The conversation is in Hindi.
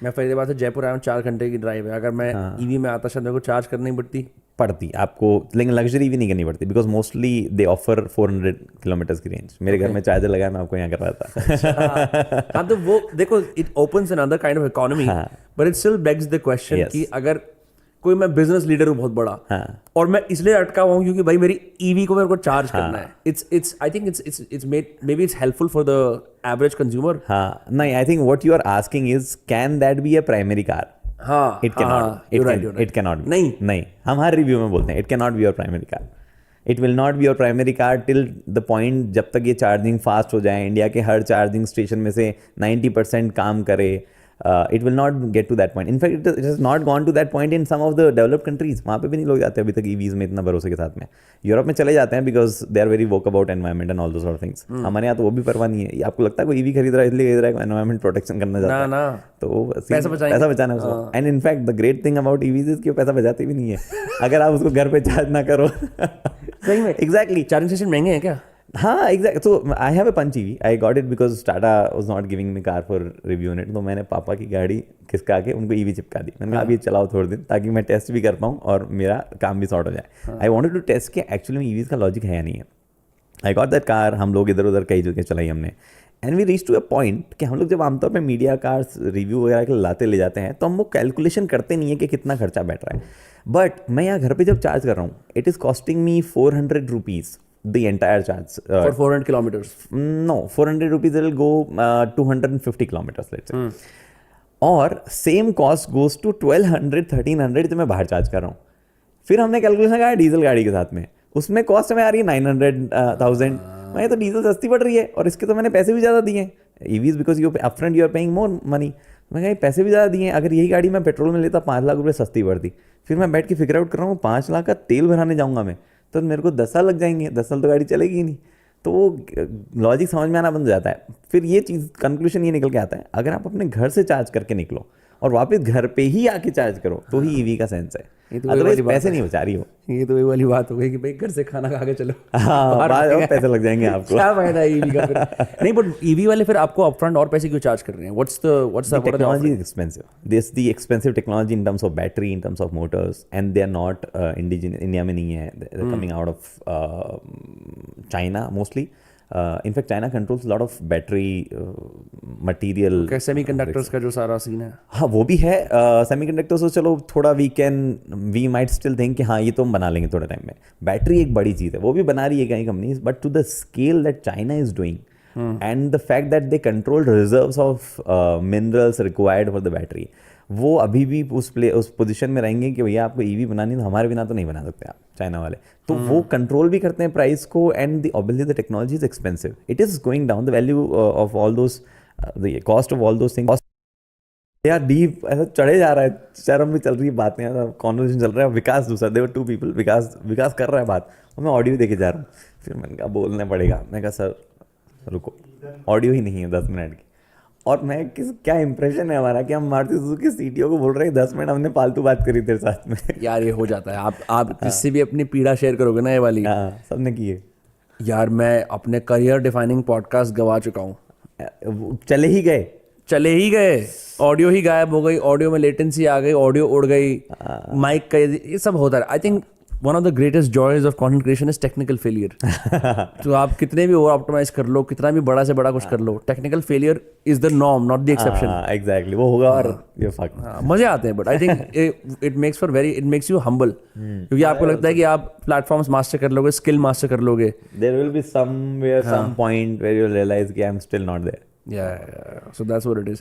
मैं फरीदाबाद से जयपुर आया हूँ, 4 घंटे की ड्राइव है। अगर मैं ईवी में आता शायद मेरे को चार्ज करनी पड़ती आपको, लेकिन लग्जरी भी नहीं करनी पड़ती because mostly they offer 400 kilometres की रेंज। मेरे घर में चार्जर लगाया, मैं आपको यहाँ कर रहा था। हाँ तो वो देखो, it opens another kind of economy, but it still bags the question कि अगर कोई मैं बिजनेस लीडर हूँ बहुत बड़ा, और मैं इसलिए अटका हुआ हूँ क्योंकि भाई मेरी ईवी को मेरे को चार्ज करना है। It's I think it's maybe it's helpful for the average consumer. हाँ नहीं, I think what you are asking is can that be a primary car? हाँ, it can it can not. नहीं, हम हर रिव्यू में बोलते हैं it can not be your primary car. It will not be your primary car till the point जब तक ये चार्जिंग फास्ट हो जाए, इंडिया के हर चार्जिंग स्टेशन में से 90% काम करे। It will not get to that point. In fact, it has not gone to that point in some of the developed countries. वहाँ पे भी नहीं लोग जाते अभी तक EVs में इतना भरोसे के साथ में। यूरोप में चले जाते हैं because they are very woke about environment and all those sort of things. हमारे यहाँ तो वो भी परवाह नहीं है। आपको लगता है कोई EV खरीद रहा है इसलिए खरीद रहा है environment protection करना चाहता है? ना, तो पैसा बचाना है उसको। And in fact, the great thing about EVs is कि वो पैसा बचाते भी नहीं है अगर आप उसको घर पे चार्ज ना करो। सही में Exactly. चार्जिंग स्टेशन महंगे हैं क्या? हाँ exact. So I have a Punch EV, I got it because Tata was not giving me car for review unit. तो मैंने पापा की गाड़ी खिसका के उनको ईवी चिपका दी। मैंने कहा अब ये चलाओ थोड़े दिन ताकि मैं टेस्ट भी कर पाऊँ और मेरा काम भी सॉर्ट हो जाए। आई वांटेड टू टेस्ट कि एक्चुअली में ईवीज का लॉजिक है या नहीं है। आई गॉट दैट कार, हम लोग इधर उधर कई जगह चलाई हमने, and we reach to a point कि हम लोग जब आमतौर पर मीडिया कार्स रिव्यू वगैरह के लाते ले जाते हैं तो हम वो कैलकुलेशन करते नहीं है कि कितना खर्चा बैठ रहा है। बट मैं यहाँ घर पे जब चार्ज कर रहा हूँ, it is costing me 400 rupees the entire charge for 400 kilometers. No, 400 rupees it will go 250 kilometers let's say. और सेम कॉस्ट गोज टू 1200-1300 जो मैं बाहर चार्ज कर रहा हूँ। फिर हमने कैलकुलेशन करा डीजल गाड़ी के साथ में, उसमें कॉस्ट हमें आ रही है 900,000। मैं तो डीजल सस्ती पड़ रही है और इसके तो मैंने पैसे भी ज़्यादा दिए हैं। EVs because you upfront you are paying more money. मैं कहा पैसे भी ज़्यादा दिए हैं, अगर यही गाड़ी मैं पेट्रोल में लेता 5 लाख रुपये सस्ती पड़ती। फिर मैं बैठ के फिगर आउट कर रहा हूँ 5 लाख का तेल भराने जाऊँगा मैं तो मेरे को 10 साल लग जाएंगे, 10 साल तो गाड़ी चलेगी ही नहीं। तो वो लॉजिक समझ में आना बंद हो जाता है। फिर ये चीज़ कंक्लूजन ये निकल के आता है, अगर आप अपने घर से चार्ज करके निकलो और वापस घर पे ही आके चार्ज करो तो ही ईवी का सेंस है। अदरवाइज पैसे नहीं बचा रही हो। ये तो वही वाली बात हो गई कि भाई घर से खाना खा के चलो, हाँ बाद पैसे लग जाएंगे आपको। क्या फायदा है ईवी का फिर? नहीं, बट ईवी वाले फिर आपको अपफ्रंट और पैसे क्यों चार्ज कर रहे हैं? What's the technology is expensive. This the expensive technology in terms of battery, in terms of motors, and they are not indigenous, India में नहीं है, they are coming out of China mostly. In fact, China controls a lot of battery material. Semiconductors का जो सारा सीन है, हाँ वो भी है। सेमीकंडक्टर्स तो चलो थोड़ा वी माइट स्टिल थिंक कि हाँ ये तो हम बना लेंगे थोड़े टाइम में। बैटरी एक बड़ी चीज़ है, वो भी बना रही है कई companies, but to the scale that China is doing and the fact that they control reserves of minerals required for the battery, वो अभी भी उस पोजीशन में रहेंगे कि भैया आपको ईवी बनानी है, हमारे बिना तो नहीं बना सकते आप, चाइना वाले। तो वो कंट्रोल भी करते हैं प्राइस को, and obviously the technology is expensive, it is going down the value of all those, the cost of all those things यार डीप ऐसा चढ़े जा रहा है। शर्म में चल रही है बातें, कॉन्वर्सेशन चल रहा है। विकास दूसरा, देवर 2 people, विकास कर रहा है बात और मैं ऑडियो देके जा रहा हूँ। फिर मैंने कहा बोलना पड़ेगा, मैं कहा सर रुको, ऑडियो ही नहीं है 10 मिनट की। और मैं क्या इंप्रेशन है हमारा कि हम मारुति सुजुकी CTO को बोल रहे हैं 10 मिनट हमने फालतू बात करी तेरे साथ में। यार ये हो जाता है। आप किससे भी अपनी पीड़ा शेयर करोगे ना, ये वाली सबने की है यार। मैं अपने करियर डिफाइनिंग पॉडकास्ट गवा चुका हूँ। चले ही गए, ऑडियो ही गायब हो गई, ऑडियो में लेटेंसी आ गई, ऑडियो उड़ गई, माइक का ये सब होता है। I think one of the greatest joys of content creation is technical failure. तो आप कितने भी ओवर ऑप्टिमाइज कर लो, कितना भी बड़ा से बड़ा कुछ कर लो, technical failure is the norm, not the exception. Exactly वो होगा और ये फक मजे आते हैं। But I think it makes you humble, क्योंकि आपको लगता है कि आप प्लेटफॉर्म्स मास्टर कर लोगे, स्किल मास्टर कर लोगे। There will be somewhere some point where you realise कि I am still not there. Yeah, so that's what it is.